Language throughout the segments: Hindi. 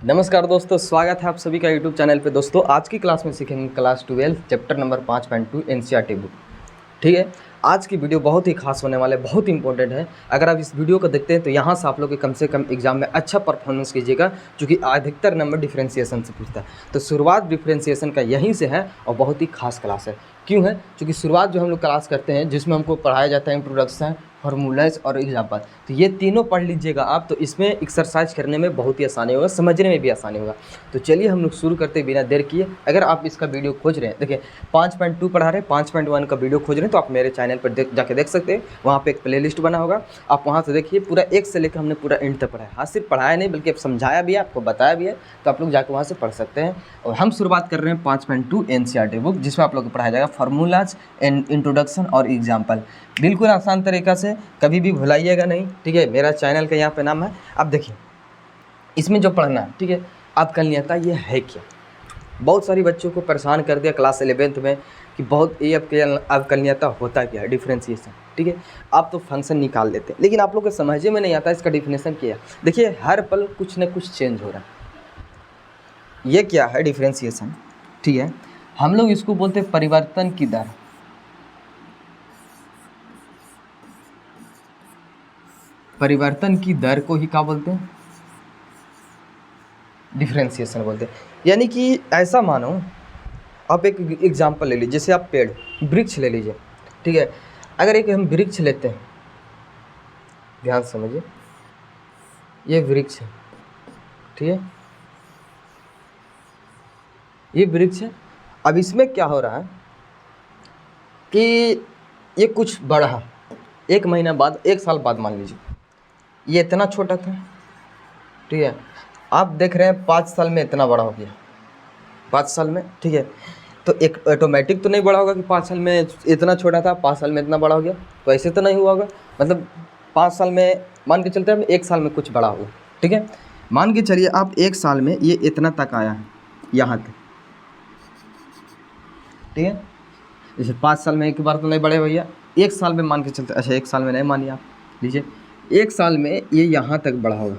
नमस्कार दोस्तों, स्वागत है आप सभी का यूट्यूब चैनल पे। दोस्तों आज की क्लास में सीखेंगे class 12 chapter number 5.2 NCERT book. ठीक है, आज की वीडियो बहुत ही खास होने वाला है, बहुत इंपॉर्टेंट है। अगर आप इस वीडियो को देखते हैं तो यहाँ से आप लोग कम से कम एग्जाम में अच्छा परफॉर्मेंस कीजिएगा, क्योंकि अधिकतर नंबर डिफरेंशिएशन से पूछता है। तो शुरुआत डिफरेंशिएशन का यहीं से है और बहुत ही खास क्लास है। क्यों है? क्योंकि शुरुआत जो हम लोग क्लास करते हैं जिसमें हमको पढ़ाया जाता है इंट्रोडक्शन, फार्मूलाज और एग्जाम्पल, तो ये तीनों पढ़ लीजिएगा आप, तो इसमें एक्सरसाइज करने में बहुत ही आसानी होगा, समझने में भी आसानी होगा। तो चलिए हम लोग शुरू करते बिना देर किए। अगर आप इसका वीडियो खोज रहे हैं, देखिए 5.2 पढ़ा रहे हैं, 5.1 का वीडियो खोज रहे हैं तो आप मेरे चैनल पर जाके देख सकते हैं। वहाँ पे एक प्लेलिस्ट बना होगा, आप वहाँ से देखिए। पूरा एक से लेकर हमने पूरा एंड तक पढ़ाया। हाँ, सिर्फ पढ़ाया नहीं बल्कि समझाया भी है, आपको बताया भी है, तो आप लोग जाकर वहाँ से पढ़ सकते हैं। और हम शुरुआत कर रहे हैं 5.2 एनसीईआरटी बुक, जिसमें आप लोग को पढ़ाया जाएगा फार्मूलाज एंड इंट्रोडक्शन और एग्जाम्पल, बिल्कुल आसान तरीका से, कभी भी भुलाइएगा नहीं। ठीक है, मेरा चैनल का यहाँ पे नाम है। अब देखिए इसमें जो पढ़ना है, ठीक है, अवकलनीयता ये है क्या। बहुत सारी बच्चों को परेशान कर दिया क्लास 11th में कि बहुत ये अवकलनीयता होता क्या है, डिफरेंशिएशन। ठीक है, आप तो फंक्शन निकाल लेते हैं, लेकिन आप लोग को समझे में नहीं आता इसका डिफिनेशन क्या है। देखिए हर पल कुछ न कुछ चेंज हो रहा है। ये क्या है डिफरेंशिएशन? ठीक है, हम लोग इसको बोलते हैं परिवर्तन की दर। परिवर्तन की दर को ही क्या बोलते हैं? डिफरेंशिएशन बोलते हैं। यानी कि ऐसा मानो, आप एक एग्जांपल ले लीजिए, जैसे आप पेड़, वृक्ष ले लीजिए। ठीक है, अगर एक हम वृक्ष लेते हैं, ध्यान से समझिए, ये वृक्ष है। ठीक है, ये वृक्ष है। अब इसमें क्या हो रहा है कि ये कुछ बढ़ा, एक महीना बाद, एक साल बाद मान लीजिए ये इतना छोटा था। ठीक है, आप देख रहे हैं 5 साल में इतना बड़ा हो गया, 5 साल में। ठीक है, तो एक ऑटोमेटिक तो नहीं बड़ा होगा कि 5 साल में इतना छोटा था 5 साल में इतना बड़ा हो गया, तो ऐसे तो नहीं हुआ होगा। मतलब 5 साल में मान के चलते हैं, 1 साल में कुछ बड़ा होगा। ठीक है, मान के चलिए आप 1 साल में ये इतना तक आया है, यहाँ तक। ठीक है, जैसे 5 साल में एक बार तो नहीं बढ़े भैया, 1 साल में मान के चलते, अच्छा 1 साल में नहीं मानिए आप, लीजिए 1 साल में ये यहाँ तक बढ़ा होगा।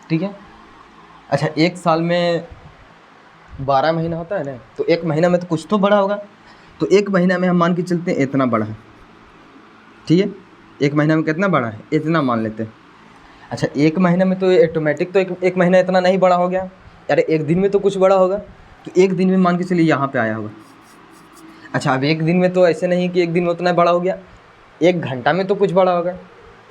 ठीक है, अच्छा 1 साल में 12 महीना होता है ना, तो 1 महीना में तो कुछ तो बड़ा होगा। तो 1 महीना में हम मान के चलते हैं इतना बड़ा है। ठीक है, 1 महीना में कितना बड़ा है, इतना मान लेते हैं। अच्छा 1 महीना में तो ऑटोमेटिक तो एक महीना इतना नहीं बड़ा हो गया, अरे 1 दिन में तो कुछ बड़ा होगा। तो 1 दिन में मान के चलिए यहाँ पे आया होगा। अच्छा अब 1 दिन में तो ऐसे नहीं कि 1 दिन में उतना बड़ा हो गया, 1 घंटा में तो कुछ बड़ा होगा।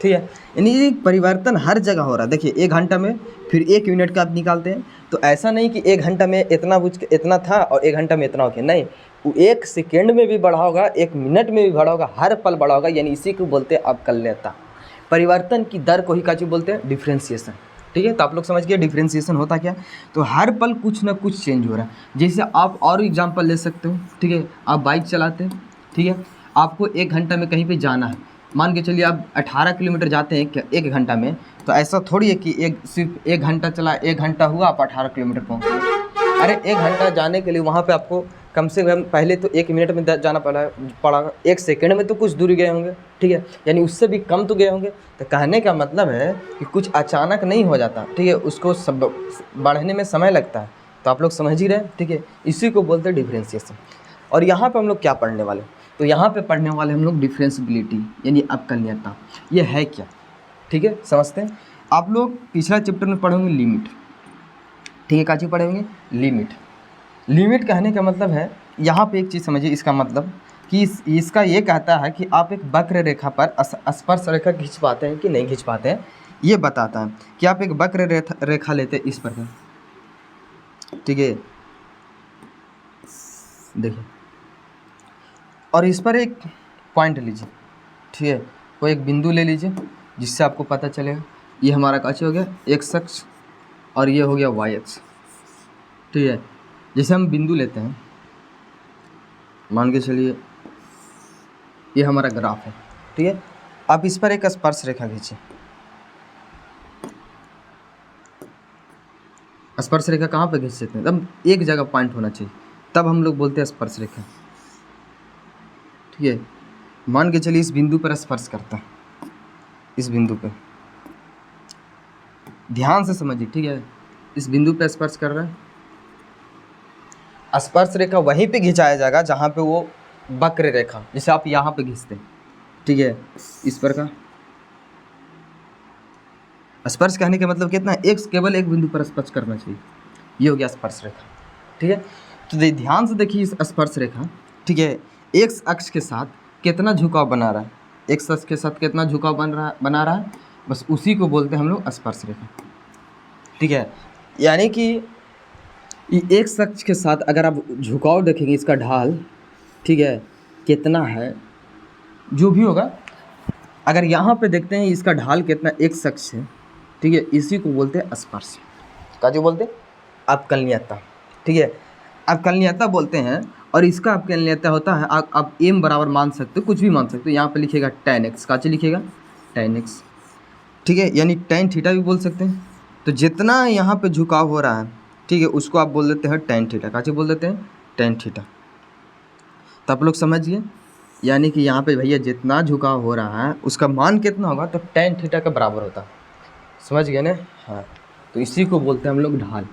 ठीक है, यानी परिवर्तन हर जगह हो रहा है। देखिए 1 घंटा में, फिर 1 मिनट का आप निकालते हैं, तो ऐसा नहीं कि 1 घंटा में इतना था और 1 घंटा में इतना हो गया, नहीं, वो 1 सेकेंड में भी बढ़ा होगा, 1 मिनट में भी बढ़ा होगा, हर पल बढ़ा होगा। यानी इसी को बोलते हैं अवकलनीयता। परिवर्तन की दर को ही क्या चीज़ बोलते हैं? डिफरेंशिएशन। ठीक है, तो आप लोग समझ गए डिफरेंशिएशन होता क्या। तो हर पल कुछ ना कुछ चेंज हो रहा है। जैसे आप और एग्जांपल ले सकते हो। ठीक है, आप बाइक चलाते हैं, ठीक है, आपको 1 घंटा में कहीं पे जाना है, मान के चलिए आप 18 किलोमीटर जाते हैं 1 घंटा में, तो ऐसा थोड़ी है कि सिर्फ 1 घंटा चला, 1 घंटा हुआ आप 18 किलोमीटर पहुँच गए। अरे 1 घंटा जाने के लिए वहाँ पे आपको कम से कम पहले तो 1 मिनट में जाना पड़ा, 1 सेकंड में तो कुछ दूर गए होंगे। ठीक है, यानी उससे भी कम तो गए होंगे। तो कहने का मतलब है कि कुछ अचानक नहीं हो जाता। ठीक है, उसको सब बढ़ने में समय लगता है। तो आप लोग समझ ही रहे हैं। ठीक है, इसी को बोलते हैं डिफरेंशिएशन। और यहाँ पर हम लोग क्या पढ़ने वाले, तो यहाँ पे पढ़ने वाले हम लोग डिफरेंशिएबिलिटी यानी अवकलनीयता। ये है क्या? ठीक है, समझते हैं। आप लोग पिछला चैप्टर में पढ़ेंगे लिमिट। ठीक है, क्या चीज़ पढ़ेंगे? लिमिट। लिमिट कहने का मतलब है, यहाँ पे एक चीज़ समझिए, इसका मतलब कि इसका ये कहता है कि आप एक वक्र रेखा पर स्पर्श रेखा खींच पाते हैं कि नहीं खींच पाते हैं, ये बताता है कि आप एक वक्र रेखा लेते हैं इस प्रकार। ठीक है, देखिए, और इस पर एक पॉइंट लीजिए। ठीक है, कोई एक बिंदु ले लीजिए जिससे आपको पता चलेगा ये हमारा काची हो गया एक्स अक्ष और ये हो गया वाई अक्ष। ठीक है, जैसे हम बिंदु लेते हैं, मान के चलिए ये हमारा ग्राफ है। ठीक है, आप इस पर एक स्पर्श रेखा खींचिए। स्पर्श रेखा कहाँ पे खींच सकते हैं? तब एक जगह पॉइंट होना चाहिए, तब हम लोग बोलते हैं स्पर्श रेखा। ठीक है, मान के चलिए इस बिंदु पर स्पर्श करता है, इस बिंदु पे ध्यान से समझिए। ठीक है, इस बिंदु पे स्पर्श कर रहा है, स्पर्श रेखा वहीं पे खिंचाया जाएगा जहाँ पे वो वक्र रेखा, जैसे आप यहाँ पे खींचते हैं, ठीक है, इस पर का स्पर्श कहने का मतलब कितना, केवल एक बिंदु पर स्पर्श करना चाहिए, ये हो गया स्पर्श रेखा, ठीक है। तो ध्यान से देखिए इस स्पर्श रेखा, ठीक है, एक्स अक्ष के साथ कितना झुकाव बना रहा है, एक्स अक्ष के साथ कितना झुकाव बना रहा है, बस उसी को बोलते हैं हम लोग स्पर्श रेखा, ठीक है। यानी कि एक्स अक्ष के साथ अगर आप झुकाव देखेंगे, इसका ढाल, ठीक है, कितना है, जो भी होगा, अगर यहाँ पे देखते हैं इसका ढाल कितना एक्स अक्ष है, ठीक है, इसी को बोलते हैं स्पर्श का, जो बोलते हैं अवकलनीयता, ठीक है, अवकलनीयता बोलते हैं। और इसका अवकलनीयता होता है, आप एम बराबर मान सकते हो, कुछ भी मान सकते हो, यहाँ पे लिखेगा tan x, काचे लिखेगा tan x, ठीक है, यानी tan थीटा भी बोल सकते हैं। तो जितना यहाँ पे झुकाव हो रहा है, ठीक है, उसको आप बोल देते हैं tan थीटा, काचे बोल देते हैं tan थीटा। तो आप लोग समझिए, यानी कि यहाँ पे भैया जितना झुकाव हो रहा है उसका मान कितना होगा, तो tan थीटा के बराबर होता है, समझ गए ना। हाँ, तो इसी को बोलते हैं हम लोग ढाल।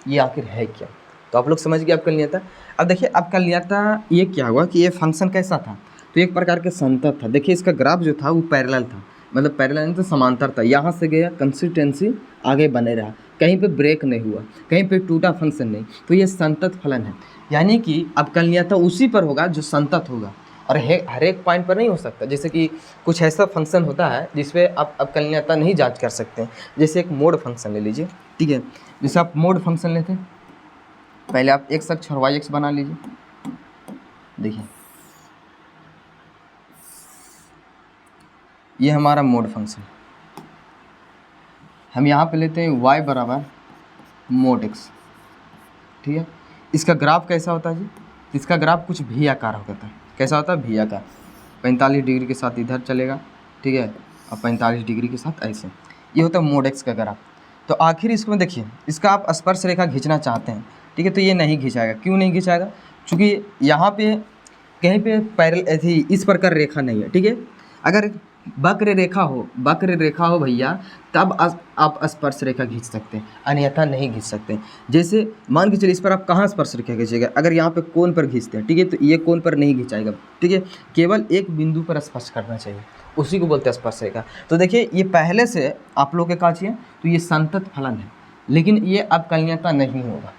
ये आखिर है क्या, तो आप लोग समझ गए अवकलनीयता। अब देखिए अवकलनीयता ये क्या हुआ कि ये फंक्शन कैसा था, तो एक प्रकार के संतत था। देखिए इसका ग्राफ जो था वो पैरेलल था, मतलब पैरेलल तो समांतर था, यहाँ से गया कंसिस्टेंसी आगे बने रहा, कहीं पे ब्रेक नहीं हुआ, कहीं पे टूटा फंक्शन नहीं, तो ये संतत फलन है। यानी कि अवकलनीयता उसी पर होगा जो संतत होगा, और हर एक पॉइंट पर नहीं हो सकता। जैसे कि कुछ ऐसा फंक्शन होता है जिसपे आप अवकलनीयता नहीं जांच कर सकते हैं, जैसे एक मोड फंक्शन ले लीजिए, ठीक है, जैसे आप मोड फंक्शन लेते हैं, पहले आप एक्स अक्ष और वाई अक्ष बना लीजिए, देखिए ये हमारा मोड फंक्शन, हम यहाँ पे लेते हैं y बराबर मोड x, ठीक है। इसका ग्राफ कैसा होता है जी, इसका ग्राफ कुछ भी आकार होता है, कैसा होता है, भी आकार, 45 डिग्री के साथ इधर चलेगा, ठीक है, और 45 डिग्री के साथ ऐसे, ये होता है मोड x का ग्राफ। तो आखिर इसको देखिए, इसका आप स्पर्श रेखा खींचना चाहते हैं, ठीक है, तो ये नहीं खिंचाएगा, क्यों नहीं खिंचाएगा, क्योंकि यहाँ पे कहीं पे पैरेलल ऐसी इस प्रकार रेखा नहीं है, ठीक है। अगर वक्र रेखा हो भैया, तब आप स्पर्श रेखा खींच सकते हैं, अन्यथा नहीं खींच सकते। जैसे मान के चलिए इस पर आप कहाँ स्पर्श रेखा खींचेगा, अगर यहाँ पे कोण पर खींचते हैं, ठीक है, तो ये कोण पर नहीं खिंचाएगा, ठीक है, केवल एक बिंदु पर स्पर्श करना चाहिए, उसी को बोलते हैं स्पर्श रेखा। तो देखिए ये पहले से आप लोग के काची है, तो ये संतत फलन है, लेकिन ये अवकलनीयता नहीं होगा,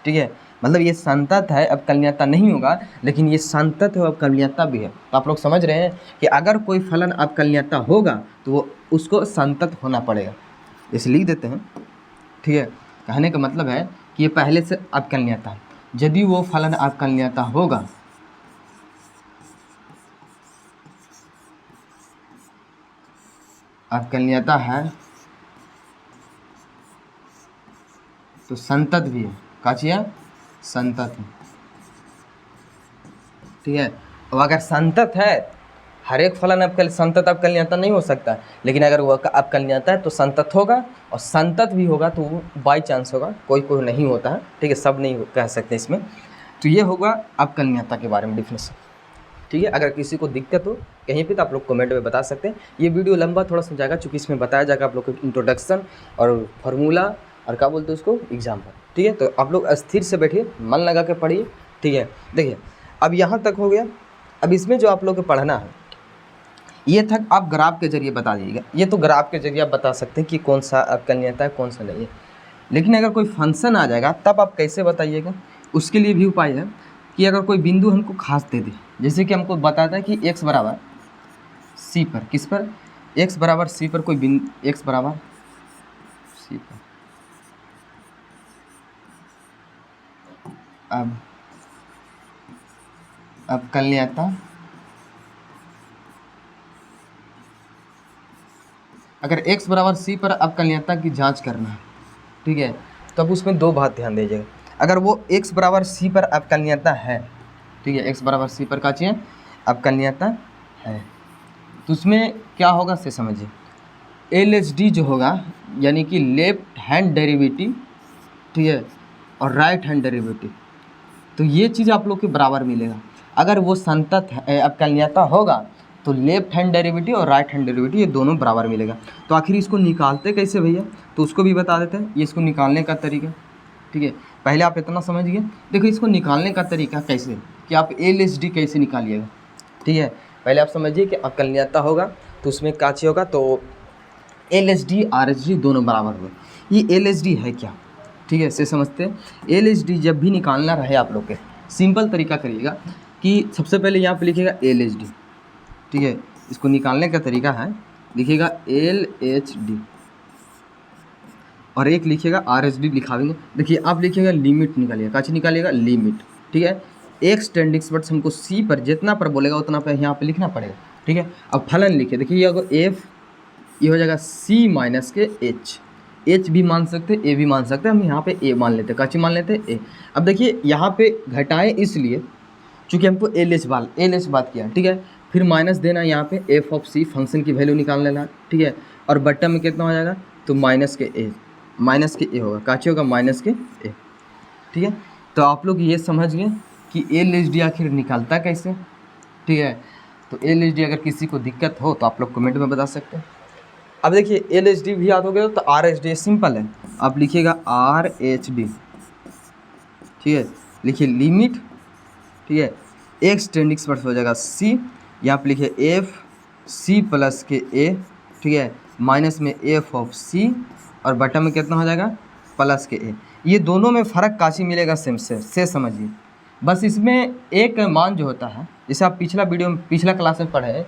ठीक है, मतलब ये संतत है, अवकलनीयता नहीं होगा, लेकिन ये संतत है, अवकलनीयता भी है। तो आप लोग समझ रहे हैं कि अगर कोई फलन अवकलनीयता होगा तो वो उसको संतत होना पड़ेगा, इसे लिख देते हैं, ठीक है। कहने का मतलब है कि ये पहले से अवकलनीयता है, यदि वो फलन अवकलनीयता होगा, अवकलनीयता है, तो संतत भी है, काचिया संतत है, ठीक है। और अगर संतत है, हर एक फलन संतत अवकलनीयता नहीं हो सकता, लेकिन अगर वो अवकलनीयता है तो संतत होगा, और संतत भी होगा तो वो बाई चांस होगा, कोई नहीं होता है, ठीक है, सब नहीं कह सकते इसमें। तो ये होगा अवकलनीयता के बारे में डिफिनेशन, ठीक है। अगर किसी को दिक्कत हो कहीं पे तो आप लोग कमेंट में बता सकते हैं। ये वीडियो लंबा थोड़ा सा जाएगा, चूँकि इसमें बताया जाएगा आप लोग को इंट्रोडक्शन और फार्मूला और क्या बोलते हैं उसको एग्जाम्पल, ठीक है। तो आप लोग स्थिर से बैठिए, मन लगा के पढ़िए, ठीक है। देखिए अब यहाँ तक हो गया, अब इसमें जो आप लोग को पढ़ना है ये तक आप ग्राफ के जरिए बता दीजिएगा। ये तो ग्राफ के जरिए आप बता सकते हैं कि कौन सा अवकलनीयता है कौन सा नहीं है, लेकिन अगर कोई फंक्शन आ जाएगा तब आप कैसे बताइएगा, उसके लिए भी उपाय है कि अगर कोई बिंदु हमको खास दे दे, जैसे कि हमको बताता है कि x बराबर c पर, किस पर, x बराबर c पर कोई बिंदु, x बराबर c पर, अब अवकलनीयता, अगर x बराबर c पर अवकलनीयता की जांच करना है, ठीक है, तो अब उसमें दो बात ध्यान दीजिएगा। अगर वो x बराबर c पर अवकलनीयता है, ठीक है, x बराबर c पर का चाहिए अवकलनीयता है, तो उसमें क्या होगा से समझिए, LHD जो होगा यानी कि लेफ्ट हैंड डेरिवेटिव, ठीक है, और राइट हैंड डेरिवेटिव, तो ये चीज़ आप लोग के बराबर मिलेगा। अगर वो संतत है अवकलनीयता होगा तो लेफ्ट हैंड डेरिवेटिव और राइट हैंड डेरिवेटिव ये दोनों बराबर मिलेगा। तो आखिर इसको निकालते कैसे भैया, तो उसको भी बता देते हैं। ये इसको निकालने का तरीका, ठीक है, पहले आप इतना समझ गए। देखो इसको निकालने का तरीका कैसे, कि आप LHD कैसे निकालिएगा, ठीक है। पहले आप समझिए कि अवकलनीयता होगा तो उसमें क्या चीज़ होगा, तो LHD RHD दोनों बराबर हुए। ये LHD है क्या, ठीक है, इसे समझते हैं। LHD जब भी निकालना रहे आप लोग के, सिंपल तरीका करिएगा कि सबसे पहले यहाँ पे लिखिएगा LHD, ठीक है। इसको निकालने का तरीका है, लिखिएगा LHD और एक लिखिएगा RHD लिखावेंगे। देखिए आप लिखिएगा लिमिट निकालिएगा, काची निकालिएगा, लिमिट, ठीक है। एक्स टेंडिंग्स बट हमको C पर जितना पर बोलेगा उतना पर यहाँ पे लिखना पड़ेगा, ठीक है। अब फलन लिखिए, देखिए अगर F ये हो जाएगा C माइनस के H भी मान सकते हैं, A भी मान सकते हैं, हम यहाँ पे A मान लेते हैं, काची मान लेते हैं A। अब देखिए यहाँ पे घटाएं इसलिए चूँकि हमको LH बात किया, ठीक है। फिर माइनस देना यहाँ पे f ऑफ c फंक्शन की वैल्यू निकाल लेना, ठीक है। और बट्टा में कितना हो जाएगा, तो माइनस के a होगा, काची होगा माइनस के a, ठीक है। तो आप लोग ये समझ गए कि LHD आखिर निकालता कैसे, ठीक है। तो LHD अगर किसी को दिक्कत हो तो आप लोग कमेंट में बता सकते हैं। अब देखिए LHD भी याद हो गया तो RHD सिंपल है, आप लिखिएगा RHD, ठीक है। लिखिए लिमिट, ठीक है, एक्स टेंडिंग्स पर हो जाएगा C, यहाँ पे लिखिए F C प्लस के A, ठीक है, माइनस में F ऑफ C और बटा में कितना हो जाएगा, प्लस के A। ये दोनों में फ़र्क काशी मिलेगा सेम से समझिए। बस इसमें एक मान जो होता है, जैसे आप पिछला क्लास में पढ़े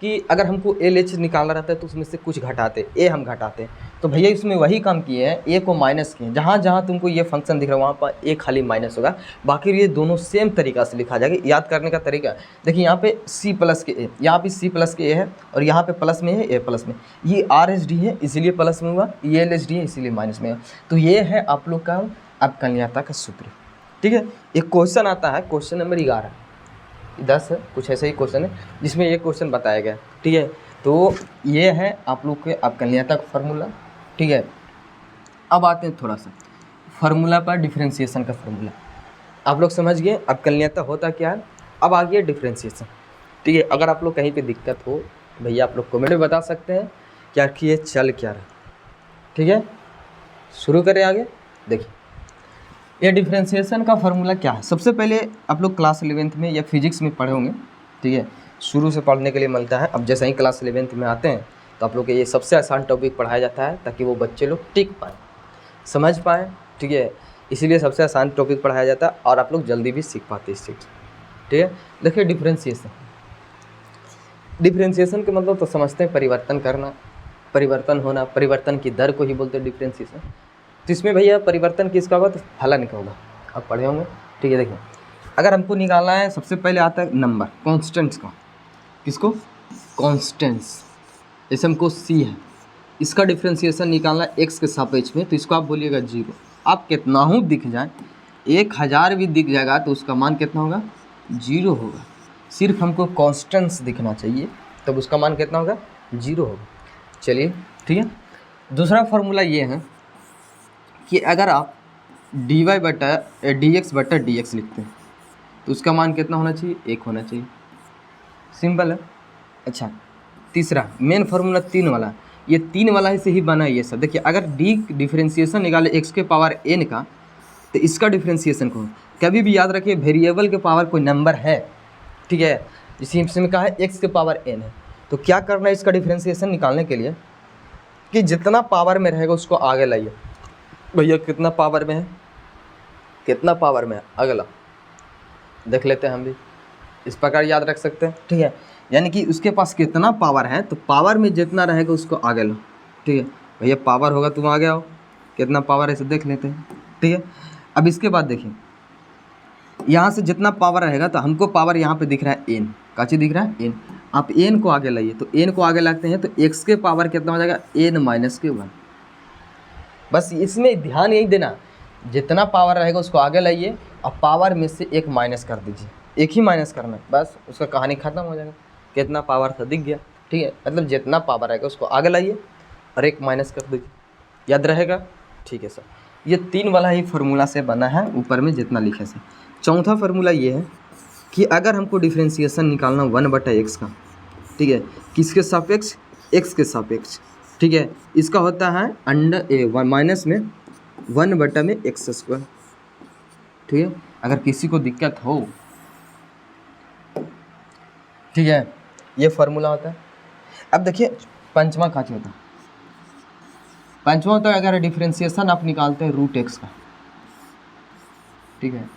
कि अगर हमको LH निकालना रहता है तो उसमें से कुछ घटाते, A हम घटाते, तो भैया इसमें वही काम किए हैं, A को माइनस किए। जहाँ जहाँ तुमको ये फंक्शन दिख रहा है वहाँ पर A खाली माइनस होगा, बाकी ये दोनों सेम तरीका से लिखा जाएगा। याद करने का तरीका देखिए, यहाँ पे C प्लस के A, यहाँ पे C प्लस के A है और यहाँ पे प्लस में है A प्लस में, ये RHD है इसीलिए प्लस में हुआ, ये LHD है इसीलिए माइनस में हुआ। तो ये है आप लोग का अवकलनीयता का सूत्र, ठीक है। एक क्वेश्चन आता है, क्वेश्चन नंबर 10 है, कुछ ऐसा ही क्वेश्चन है जिसमें ये क्वेश्चन बताया गया, ठीक है। तो ये है आप लोग के अवकलनीयता का फार्मूला, ठीक है। अब आते हैं थोड़ा सा फार्मूला पर, डिफरेंशिएशन का फार्मूला आप लोग समझ गए अवकलनीयता होता क्या है। अब आ गया डिफरेंशिएशन, ठीक है। अगर आप लोग कहीं पे दिक्कत हो भैया आप लोग कमेंट में बता सकते हैं क्या कि ये चल क्या रहा, ठीक है। शुरू करें आगे। देखिए ये डिफरेंशिएशन का फार्मूला क्या है, सबसे पहले आप लोग क्लास 11th में या फिजिक्स में पढ़े होंगे, ठीक है। शुरू से पढ़ने के लिए मिलता है। अब जैसे ही क्लास 11th में आते हैं तो आप लोग के ये सबसे आसान टॉपिक पढ़ाया जाता है ताकि वो बच्चे लोग टिक पाएँ, समझ पाएँ, ठीक है। इसीलिए सबसे आसान टॉपिक पढ़ाया जाता है और आप लोग जल्दी भी सीख पाते इस चीज़, ठीक है। देखिए डिफरेंशिएशन के मतलब तो समझते हैं परिवर्तन करना, परिवर्तन होना, परिवर्तन की दर को ही बोलते हैं डिफरेंशिएशन। तो इसमें भैया परिवर्तन किसका होगा, तो फलन का होगा, आप पढ़े होंगे, ठीक है। देखिए अगर हमको निकालना है सबसे पहले आता है नंबर कॉन्स्टेंट्स का, किसको, कॉन्स्टेंट्स, जैसे हमको C है, इसका डिफरेंशिएशन निकालना है x के सापेक्ष में, तो इसको आप बोलिएगा 0। आप कितना हूँ दिख जाए, 1000 भी दिख जाएगा तो उसका मान कितना होगा, 0 होगा। सिर्फ हमको कॉन्स्टेंट्स दिखना चाहिए तब उसका मान कितना होगा, 0 होगा। चलिए ठीक है। दूसरा फार्मूला ये है कि अगर आप dx बटा dx लिखते हैं तो उसका मान कितना होना चाहिए, 1 होना चाहिए, सिंपल है। अच्छा तीसरा मेन फार्मूला 3 वाला, ये 3 वाला ही से ही बना है ये सब। देखिए अगर डिफरेंशिएशन निकाले x के पावर n का, तो इसका डिफरेंशिएशन को कभी भी याद रखिए, वेरिएबल के पावर कोई नंबर है, ठीक है, इसमें कहा है x के पावर n है, तो क्या करना है इसका डिफरेंशिएशन निकालने के लिए कि जितना पावर में रहेगा उसको आगे लाइए। भैया कितना पावर में है, कितना पावर में है, अगला देख लेते हैं हम भी, इस प्रकार याद रख सकते हैं, ठीक है। यानी कि उसके पास कितना पावर है तो पावर में जितना रहेगा उसको आगे लो, ठीक है। भैया पावर होगा तुम आगे आओ, कितना पावर है इसे देख लेते हैं, ठीक है। अब इसके बाद देखिए यहाँ से जितना पावर रहेगा तो हमको पावर यहाँ पे दिख रहा है n, का चीज़ दिख रहा है n, आप n को आगे लाइए, तो n को आगे लाते हैं तो x के पावर कितना हो जाएगा, n माइनस के 1। बस इसमें ध्यान यही देना, जितना पावर रहेगा उसको आगे लाइए और पावर में से 1 माइनस कर दीजिए, एक ही माइनस करना है, बस उसका कहानी ख़त्म हो जाएगा। कितना पावर था दिख गया, ठीक है। मतलब जितना पावर रहेगा उसको आगे लाइए और 1 माइनस कर दीजिए, याद रहेगा, ठीक है सर। ये 3 वाला ही फार्मूला से बना है, ऊपर में जितना लिखे से। चौथा फार्मूला ये है कि अगर हमको डिफरेंशिएशन निकालना 1/x का, ठीक ठीक है, किसके सापेक्ष, एक्स के सापेक्ष, ठीक है। इसका होता है अंडर माइनस में 1/x², ठीक है। अगर किसी को दिक्कत हो, ठीक है, ये फार्मूला होता है। अब देखिए पंचमा का क्या होता है, पंचमा होता है अगर डिफ्रेंसिएशन आप निकालते हैं √x का, ठीक है,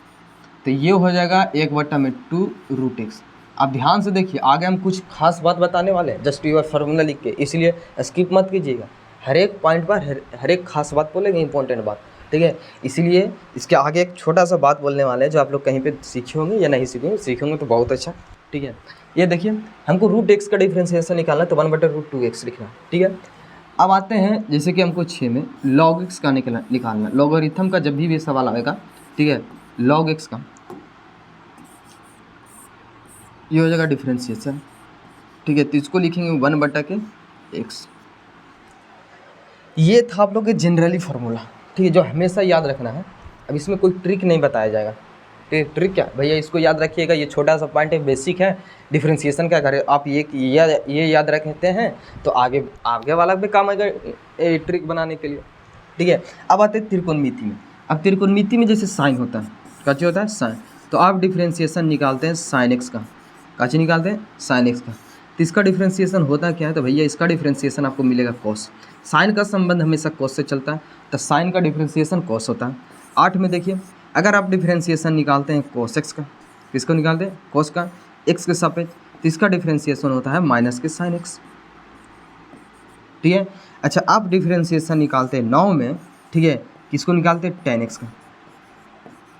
तो ये हो जाएगा 1/2 √x। आप ध्यान से देखिए, आगे हम कुछ खास बात बताने वाले हैं, जस्ट योर फार्मूला लिख के, इसलिए स्किप मत कीजिएगा। हर एक पॉइंट पर हर एक खास बात बोलेंगे, इंपॉर्टेंट बात, ठीक है। इसीलिए इसके आगे एक छोटा सा बात बोलने वाले हैं जो आप लोग कहीं पे सीखे होंगे या नहीं सीखेंगे तो बहुत अच्छा, ठीक है। ये देखिए हमको √x का डिफ्रेंसिएशन निकालना है तो 1/√2x लिखना, ठीक है। अब आते हैं जैसे कि हमको 6 में log x का निकालना, लॉगरिथम का जब भी सवाल आएगा, ठीक है, log x का ये हो जाएगा डिफ्रेंसिएशन, ठीक है। तो इसको लिखेंगे 1/x। ये था आप लोग के जनरली फार्मूला, ठीक है, जो हमेशा याद रखना है। अब इसमें कोई ट्रिक नहीं बताया जाएगा, ट्रिक क्या भैया, इसको याद रखिएगा, ये छोटा सा पॉइंट है, बेसिक है डिफ्रेंसिएशन का। करें आप ये याद रखते हैं तो आगे वाला भी काम आएगा ट्रिक बनाने के लिए, ठीक है। अब आते हैं त्रिकोणमिति में। अब त्रिकोणमिति में जैसे साइन होता है, क्या होता है साइन, तो आप डिफ्रेंसिएशन निकालते हैं साइन एक्स का, काची निकालते हैं साइन एक्स का। तो इसका डिफ्रेंसिएशन होता क्या है, तो भैया इसका डिफ्रेंसिएशन आपको मिलेगा कॉस। साइन का संबंध हमेशा कॉस से चलता है, तो साइन का डिफ्रेंसिएशन कॉस होता है। 8 में देखिए अगर आप डिफ्रेंसिएशन निकालते हैं कॉस एक्स का, किसको निकालते हैं कॉस का, एक्स के सापेक्ष, तो इसका डिफ्रेंसिएशन होता है माइनस के साइन एक्स, ठीक है। अच्छा आप डिफ्रेंसिएशन निकालते हैं 9 में, ठीक है, किसको निकालते हैं टेन एक्स का,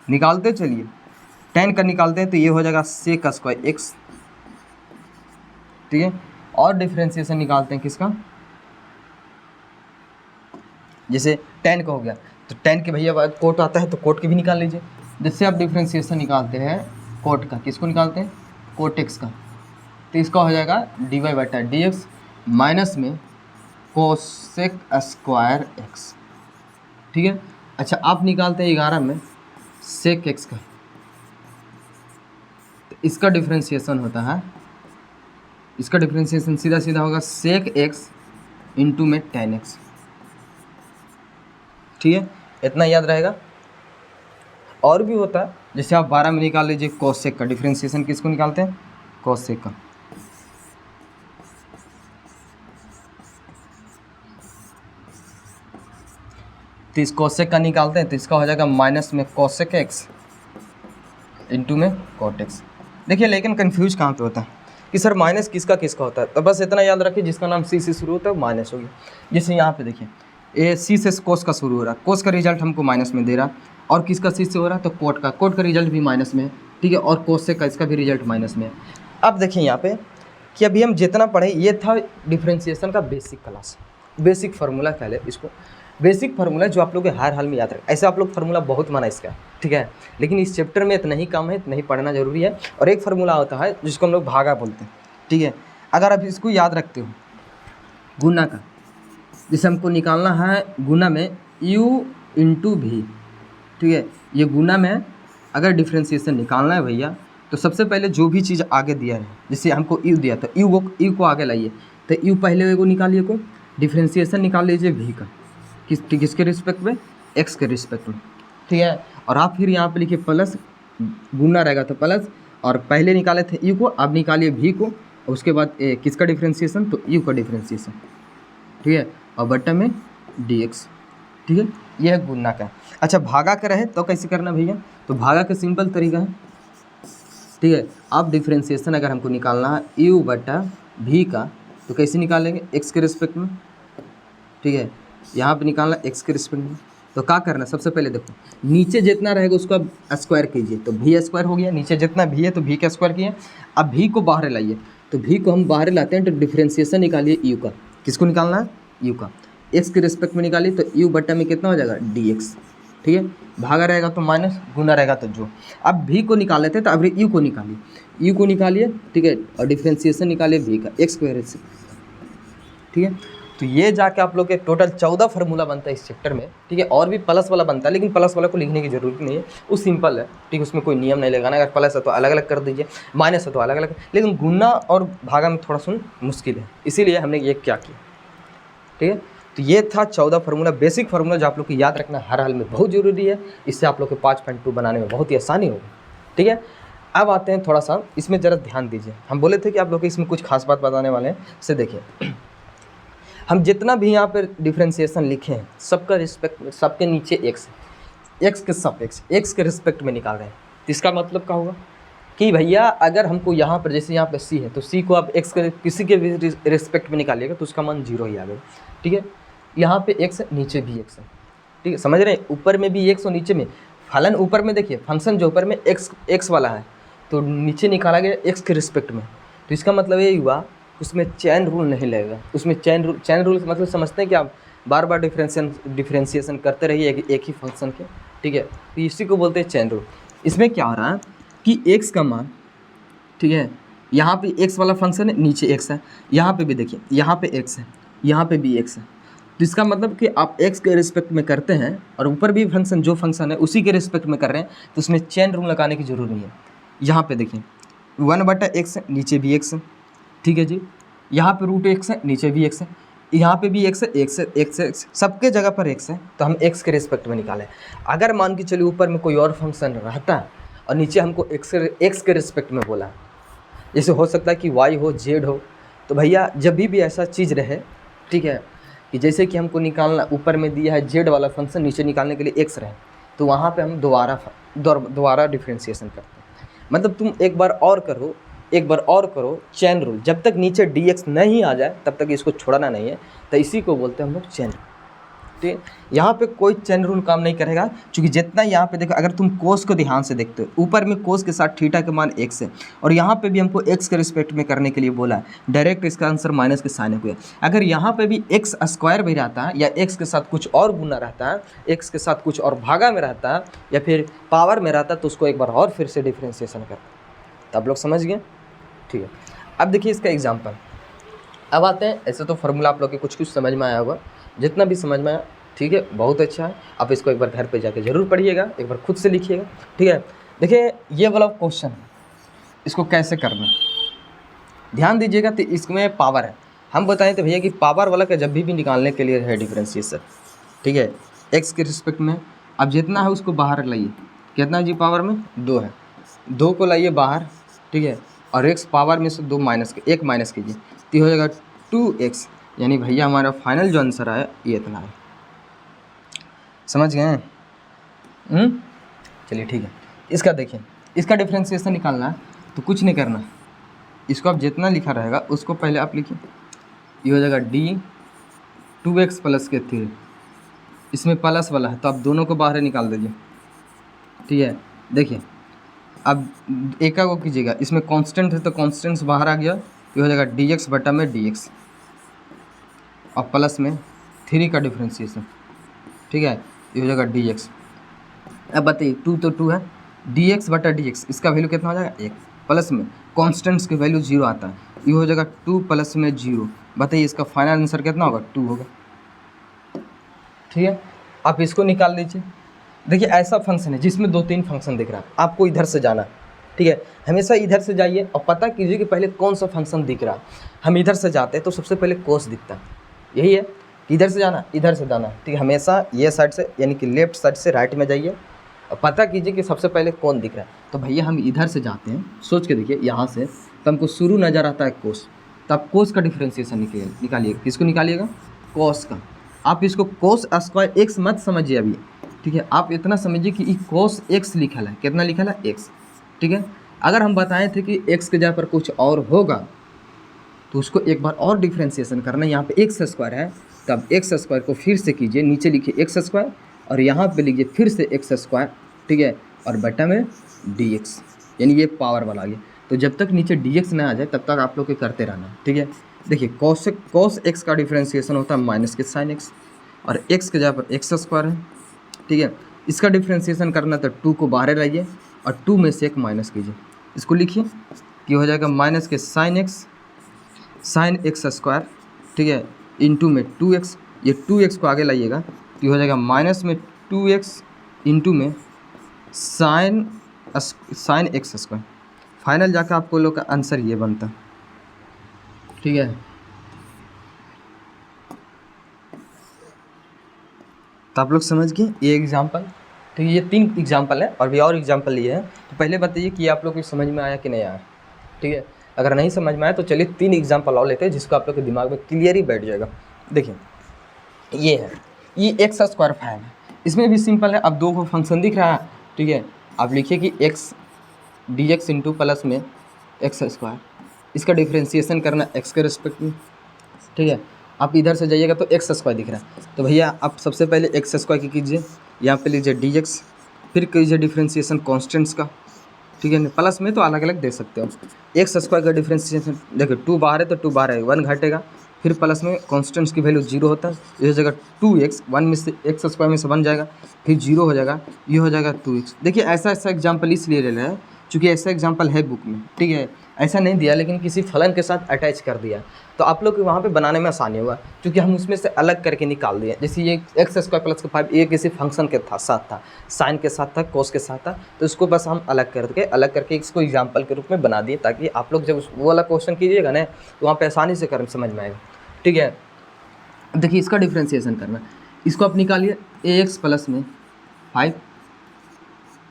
निकालते चलिए टेन का निकालते हैं तो ये हो जाएगा सेक स्क्वायर एक्स, ठीक है। और डिफ्रेंसिएशन निकालते हैं किसका, जैसे टेन का हो गया तो टेन के भैया बाद कोट आता है तो कोट के भी निकाल लीजिए। जैसे आप डिफ्रेंसिएशन निकालते हैं कोट का, किसको निकालते हैं कोट एक्स का, तो इसका हो जाएगा dy/dx माइनस में कोसेक स्क्वायर एक्स, ठीक है। अच्छा आप निकालते हैं 11 में सेक एक्स का, तो इसका डिफ्रेंसिएशन होता है, इसका डिफ्रेंसिएशन सीधा सीधा होगा सेक एक्स इंटू में टेन एक्स, ठीक है, इतना याद रहेगा। और भी होता है जैसे आप 12 में निकाल लीजिए कोसेक का, डिफ्रेंसिएशन किसको निकालते हैं कोसेक का, तो इस कोसेक का निकालते हैं तो इसका हो जाएगा माइनस में कोसेक एक्स इंटू में कोट एक्स। देखिए लेकिन कंफ्यूज कहाँ पे होता है कि सर माइनस किसका किसका होता है, तो बस इतना याद रखिए जिसका नाम सी से शुरू होता है माइनस हो गया। जैसे यहाँ पे देखिए ए सी से कोस का शुरू हो रहा है, कोस का रिजल्ट हमको माइनस में दे रहा, और किसका सी से हो रहा है तो कोट का रिजल्ट भी माइनस में है, ठीक है, और कोसेक का इसका भी रिजल्ट माइनस में है। अब देखिए यहाँ पे कि अभी हम जितना पढ़े ये था डिफ्रेंसिएशन का बेसिक क्लास, बेसिक फार्मूला कह ले इसको, बेसिक फार्मूला जो आप लोग हर हाल में याद रखें। ऐसे आप लोग फार्मूला बहुत माना इसका, ठीक है, लेकिन इस चैप्टर में इतना ही काम है, इतना ही पढ़ना जरूरी है। और एक फार्मूला होता है जिसको हम लोग भागा बोलते हैं, ठीक है। अगर आप इसको याद रखते हो गुना का, जैसे हमको निकालना है गुना में u इंटू भी, ठीक है, ये गुना में अगर डिफ्रेंसिएशन निकालना है भैया तो सबसे पहले जो भी चीज़ आगे दिया है, जैसे हमको u दिया तो u को आगे लाइए, तो u पहले को निकालिए, को डिफ्रेंसिएशन निकाल लीजिए v का, किसके रिस्पेक्ट में x के रिस्पेक्ट में, ठीक है। और आप फिर यहाँ पे लिखिए प्लस, गुना रहेगा तो प्लस, और पहले निकाले थे u को, अब निकालिए v को, और उसके बाद किसका डिफ्रेंसिएशन तो u का डिफ्रेंसिएशन, ठीक है, और बटन में dx, ठीक है, यह है गुना का। अच्छा भागा का रहे तो कैसे करना भैया, तो भागा का सिंपल तरीका है, ठीक है। आप डिफ्रेंसिएशन अगर हमको निकालना है u/v का तो कैसे निकालेंगे x के रिस्पेक्ट में, ठीक है, यहाँ पे निकालना x के रिस्पेक्ट में। तो क्या करना, सबसे पहले देखो नीचे जितना रहेगा उसका स्क्वायर कीजिए, तो v स्क्वायर हो गया, नीचे जितना v है तो v का स्क्वायर किए। अब v को बाहर लाइए, तो v को हम बाहर लाते हैं तो डिफ्रेंसिएशन निकालिए u का, किसको निकालना है u का, x के रिस्पेक्ट में निकालिए तो u बट्टा में कितना हो जाएगा dx, ठीक है, भागा रहेगा तो माइनस, गुना रहेगा तो जो। अब v को निकाल लेते हैं तो अब u को निकालिए, ठीक है, और डिफ्रेंसिएशन निकालिए v का x स्क्वायर से, ठीक है। तो ये जाके आप लोग के टोटल 14 फार्मूला बनता है इस चैप्टर में, ठीक है। और भी प्लस वाला बनता है, लेकिन प्लस वाला को लिखने की जरूरत नहीं है, वो सिंपल है, ठीक है। उसमें कोई नियम नहीं लगाना, अगर प्लस है तो अलग अलग कर दीजिए, माइनस है तो अलग अलग, लेकिन गुना और भागा में थोड़ा सा मुश्किल है, इसीलिए हमने ये क्या किया, ठीक है। तो ये था 14 फार्मूला, बेसिक फार्मूला जो आप लोग को याद रखना हर हाल में बहुत ज़रूरी है, इससे आप लोग के 5.2 बनाने में बहुत ही आसानी होगी, ठीक है। अब आते हैं थोड़ा सा इसमें ज़रा ध्यान दीजिए, हम बोले थे कि आप लोग को इसमें कुछ खास बात बताने वाले हैं, से देखिए हम जितना भी यहाँ पर डिफ्रेंसिएशन लिखे हैं सबका रिस्पेक्ट, सबके नीचे एक्स के सापेक्ष एक्स के रिस्पेक्ट में निकाल रहे हैं। तो इसका मतलब क्या होगा कि भैया अगर हमको यहाँ पर, जैसे यहाँ पर सी है, तो सी को आप एक्स के किसी के भी रिस्पेक्ट में निकालिएगा तो उसका मान 0 ही आ गया, ठीक है। यहाँ पे एक्स है, नीचे भी एक्स है, ठीक है, समझ रहे हैं। ऊपर में भी एक्स और नीचे में फलन, ऊपर में देखिए फंक्शन जो ऊपर में एक्स वाला है तो नीचे निकाला गया एक्स के रिस्पेक्ट में, तो इसका मतलब ये हुआ उसमें चैन रूल नहीं लगेगा। उसमें चैन रूल मतलब समझते हैं कि आप बार बार डिफ्रेंसिएशन करते रहिए एक ही फंक्शन के, ठीक है, तो इसी को बोलते हैं चैन रूल। इसमें क्या हो रहा है कि एक्स का मान, ठीक है, यहाँ पे एक्स वाला फंक्शन है, नीचे एक्स है, यहाँ पे भी देखिए यहाँ पे एक्स है, यहाँ पे भी एक्स है, तो इसका मतलब कि आप एक्स के रिस्पेक्ट में करते हैं और ऊपर भी फंक्शन जो फंक्शन है उसी के रिस्पेक्ट में कर रहे हैं, तो उसमें चैन रूल लगाने की जरूरत नहीं है। यहाँ पे देखिए 1/x है, नीचे भी एक्स है, ठीक है जी, यहाँ पे रूट एक्स है, नीचे भी एक्स है, यहाँ पे भी एक्स है, एक्स है, एक्स है, सबके जगह पर एक्स है, तो हम एक्स के रिस्पेक्ट में निकालें। अगर मान के चलिए ऊपर में कोई और फंक्शन रहता है और नीचे हमको एक्स के रिस्पेक्ट में बोला, जैसे हो सकता है कि वाई हो, जेड हो, तो भैया जब भी ऐसा चीज़ रहे, ठीक है, कि जैसे कि हमको निकालना, ऊपर में दिया है जेड वाला फंक्शन, नीचे निकालने के लिए एक्स रहे, तो वहाँ पे हम दोबारा डिफ्रेंसिएशन करते हैं। मतलब तुम एक बार और करो चैन रूल, जब तक नीचे dx नहीं आ जाए तब तक इसको छोड़ना नहीं है, तो इसी को बोलते हैं हम लोग चैन। ठीक, यहाँ पे कोई चैन रूल काम नहीं करेगा, क्योंकि जितना यहाँ पे देखो, अगर तुम कोस को ध्यान से देखते हो, ऊपर में कोस के साथ थीटा के मान x है, और यहाँ पे भी हमको x के रिस्पेक्ट में करने के लिए बोला है, डायरेक्ट इसका आंसर माइनस के साइन हुए। अगर यहाँ पे भी x स्क्वायर भी रहता है, या x के साथ कुछ और गुना रहता है, x के साथ कुछ और भागा में रहता है, या फिर पावर में रहता है, तो उसको एक बार और फिर से डिफ्रेंसिएशन करते हैं। तो आप लोग समझ गए, ठीक है। अब देखिए इसका एग्जाम्पल, अब आते हैं, ऐसे तो फार्मूला आप लोग के कुछ समझ में आया होगा, जितना भी समझ में आया, ठीक है, बहुत अच्छा है। आप इसको एक बार घर पे जाके ज़रूर पढ़िएगा, एक बार खुद से लिखिएगा, ठीक है। देखिए ये वाला क्वेश्चन, इसको कैसे करना, ध्यान दीजिएगा। तो इसमें पावर है, हम बताएं तो भैया कि पावर वाला का जब भी निकालने के लिए है डिफ्रेंशिएशन, ठीक है, एक्स के रिस्पेक्ट में, अब जितना है उसको बाहर लाइए, कितना जी पावर में 2 है, 2 को लाइए बाहर, ठीक है, और एक्स पावर में से 2 माइनस के 1 माइनस कीजिए, तो हो जाएगा 2x, यानी भैया हमारा फाइनल जो आंसर है ये इतना है। समझ गए? चलिए ठीक है। इसका देखिए, इसका डिफ्रेंशिएशन निकालना है तो कुछ नहीं करना, इसको आप जितना लिखा रहेगा उसको पहले आप लिखिए, ये हो जाएगा d 2x प्लस के 3, इसमें प्लस वाला है तो आप दोनों को बाहर निकाल दीजिए, ठीक है। देखिए अब एक को कीजिएगा, इसमें कांस्टेंट है तो कांस्टेंट बाहर आ गया, ये हो जाएगा dx बटा में dx, और प्लस में 3 का डिफ्रेंशिएशन, ठीक है, ये हो जाएगा dx। अब बताइए 2 तो 2 है, dx बटा dx, इसका वैल्यू कितना हो जाएगा 1, प्लस में कांस्टेंट्स के वैल्यू 0 आता है, ये हो जाएगा 2 प्लस में 0। बताइए इसका फाइनल आंसर कितना होगा, 2 होगा, ठीक है। आप इसको निकाल लीजिए। देखिए ऐसा फंक्शन है जिसमें 2-3 फंक्शन दिख रहा है, आपको इधर से जाना, ठीक है, हमेशा इधर से जाइए और पता कीजिए कि पहले कौन सा फंक्शन दिख रहा है। हम इधर से जाते हैं तो सबसे पहले कोस दिखता है, यही है कि इधर से जाना, इधर से जाना, ठीक है, हमेशा ये साइड से यानी कि लेफ्ट साइड से राइट में जाइए और पता कीजिए कि सबसे पहले कौन दिख रहा है। तो भैया हम इधर से जाते हैं, सोच के देखिए यहाँ से, तो हमको शुरू नज़र आता है कोस, तो आप कोस का डिफ्रेंशिएशन निकालिएगा। किसको निकालिएगा, कोस का। आप इसको कोस स्क्वायर एक्स मत समझिए अभी, ठीक है, आप इतना समझिए कि कोस एक्स लिखा है, कितना लिखा है एक्स, ठीक है। अगर हम बताए थे कि एक्स के जगह पर कुछ और होगा तो उसको एक बार और डिफ्रेंशिएशन करना। यहाँ पे एक्स स्क्वायर है तो अब एक्स स्क्वायर को फिर से कीजिए, नीचे लिखिए एक्स स्क्वायर और यहाँ पे लिखिए फिर से एक्स स्क्वायर, ठीक है, और बटा में dx, यानी ये पावर वाला आ गया। तो जब तक नीचे dx ना आ जाए तब तक आप लोग के करते रहना, ठीक है। देखिए cos x का डिफ्रेंशिएशन होता है माइनस के साइन x, और x के जगह पर एक्स स्क्वायर है, ठीक है। इसका डिफ्रेंशिएशन करना तो 2 को बाहर लाइए और 2 में से 1 माइनस कीजिए, इसको लिखिए कि हो जाएगा माइनस के साइन x स्क्वायर, ठीक है, इंटू में 2x, ये 2x को आगे लाइएगा तो ये हो जाएगा माइनस में 2x इंटू में साइन x स्क्वायर। फाइनल जाकर आपको लोग का आंसर ये बनता, ठीक है। तो आप लोग समझ गए ये एग्जाम्पल, तो ये 3 एग्जाम्पल है और भी और एग्जाम्पल लिए हैं। तो पहले बताइए कि आप लोग को समझ में आया कि नहीं आया, ठीक है। अगर नहीं समझ में आया तो चलिए 3 एग्जाम्पल और लेते हैं जिसको आप लोग के दिमाग में क्लियर ही बैठ जाएगा। देखिए ये है, ये x स्क्वायर 5 है, इसमें भी सिंपल है। अब 2 को फंक्शन दिख रहा है, ठीक है। आप लिखिए कि x dx इंटू प्लस में x स्क्वायर, इसका डिफ्रेंशिएशन करना x के रिस्पेक्ट में, ठीक है। आप इधर से जाइएगा तो x स्क्वायर दिख रहा है, तो भैया आप सबसे पहले x स्क्वायर की कीजिए, यहाँ पे लीजिए dx, फिर कीजिए डिफ्रेंशिएशन कॉन्स्टेंट्स का, ठीक है। प्लस में तो अलग अलग दे सकते हो। x स्क्वायर का डिफ्रेंशिएशन देखिए 2 बाहर है तो 2 बाहर है 1 घटेगा, फिर प्लस में कॉन्स्टेंट्स की वैल्यू 0 होता है, ये हो जाएगा 2x, 1 में से x स्क्वायर में से 1 जाएगा, फिर 0 हो जाएगा, ये हो जाएगा 2x। देखिए ऐसा एग्जाम्पल इसलिए ले रहे हैं क्योंकि ऐसा एग्जाम्पल है बुक में, ठीक है। ऐसा नहीं दिया लेकिन किसी फलन के साथ अटैच कर दिया, तो आप लोग को वहाँ पे बनाने में आसानी होगा क्योंकि हम उसमें से अलग करके निकाल दिए। जैसे ये x स्क्वायर प्लस का 5 ये किसी फंक्शन के साथ था, साइन के साथ था, कोस के साथ था, तो इसको बस हम अलग करके इसको एग्जाम्पल के रूप में बना दिए ताकि आप लोग जब वो वाला क्वेश्चन कीजिएगा ना तो वहाँ पर आसानी से कर समझ में आएगा, ठीक है। देखिए इसका डिफ्रेंशिएशन करना, इसको आप निकालिए ax प्लस में 5,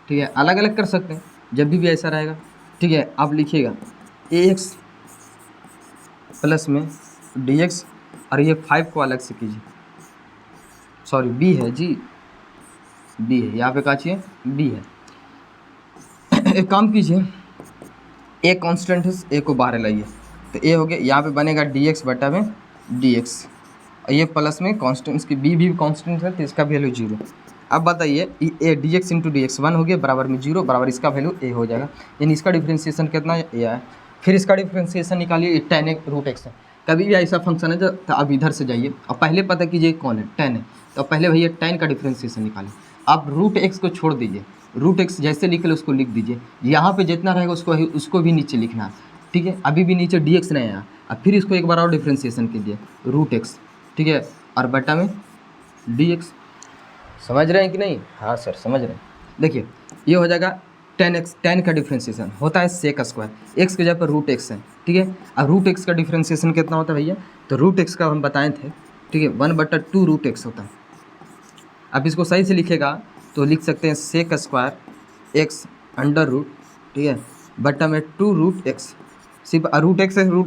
ठीक है। अलग अलग कर सकते हैं जब भी ऐसा रहेगा, ठीक है। आप लिखिएगा ax प्लस में dx और ये 5 को अलग से कीजिए, सॉरी b है जी, b है, यहाँ पे का चाहिए b है। एक काम कीजिए, a कांस्टेंट है, a को बाहर लाइए तो a हो गया, यहाँ पे बनेगा dx बटा में dx, और ये प्लस में कांस्टेंट्स की b भी कांस्टेंट है तो इसका वैल्यू 0। अब बताइए ए dx इंटू dx 1 हो गया बराबर में 0 बराबर इसका वैल्यू a हो जाएगा, यानी इसका डिफ्रेंशिएशन कितना है a है। फिर इसका डिफ्रेंशिएशन निकालिए, tan रूट x है। कभी भी ऐसा फंक्शन है तो आप इधर से जाइए और पहले पता कीजिए कौन है, tan है, तो पहले भैया tan का डिफ्रेंशिएशन निकालिए। आप रूट x को छोड़ दीजिए, रूट x जैसे लिखे उसको लिख दीजिए, यहाँ पे जितना रहेगा उसको भी नीचे लिखना है, ठीक है। अभी भी नीचे dx नहीं आया, अब फिर इसको एक बार और डिफ्रेंशिएशन कीजिए रूट x, ठीक है, और बटा में dx। समझ रहे हैं कि नहीं? हाँ सर समझ रहे हैं। देखिए ये हो जाएगा tan का डिफ्रेंशिएशन होता है सेक स्क्वायर, x के जगह पर रूट x है, ठीक है। अब रूट x का डिफ्रेंशिएशन कितना होता है भैया, तो रूट x का हम बताए थे, ठीक है, 1/2 रूट x होता है। अब इसको सही से लिखेगा तो लिख सकते हैं sec square x under root, ठीक है, बटा में 2 रूट x। सिर्फ रूट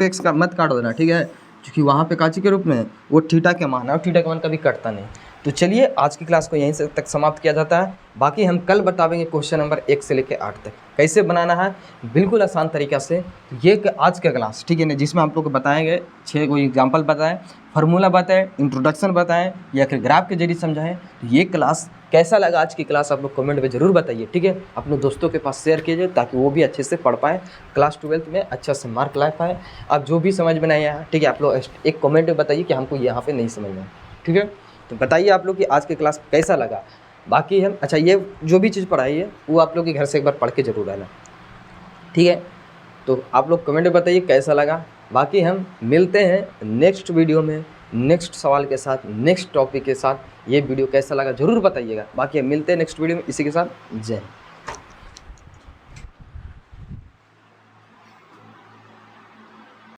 x का मत काट देना, ठीक है, क्योंकि वहाँ पे काची के रूप में वो थीटा के मान है और थीटा का मान कभी कटता नहीं। तो चलिए आज की क्लास को यहीं से तक समाप्त किया जाता है, बाकी हम कल बताएंगे क्वेश्चन नंबर 1 से लेकर 8 तक कैसे बनाना है बिल्कुल आसान तरीक़ा से। ये आज का क्लास, ठीक है ना, जिसमें आप लोग को बताएंगे 6 को एग्जाम्पल बताएं, फार्मूला बताएं, इंट्रोडक्शन बताएं या फिर ग्राफ के जरिए समझाएं। तो ये क्लास कैसा लगा आज की क्लास आप लोग कमेंट में ज़रूर बताइए, ठीक है। अपने दोस्तों के पास शेयर कीजिए ताकि वो भी अच्छे से पढ़ पाएँ, क्लास 12th में अच्छा से मार्क ला पाए। अब जो भी समझ में नहीं आया, ठीक है, आप लोग एक कमेंट में बताइए कि हमको यहाँ पे नहीं समझ में आया, ठीक है। तो बताइए आप लोग कि आज की क्लास कैसा लगा। बाकी हम अच्छा ये जो भी चीज़ पढ़ाई है वो आप लोग के घर से एक बार पढ़ के ज़रूर आना, ठीक है। तो आप लोग कमेंट में बताइए कैसा लगा। बाकी हम मिलते हैं नेक्स्ट वीडियो में नेक्स्ट सवाल के साथ, नेक्स्ट टॉपिक के साथ। ये वीडियो कैसा लगा ज़रूर बताइएगा। बाकी हम मिलते हैं नेक्स्ट वीडियो में, इसी के साथ जय हिंद।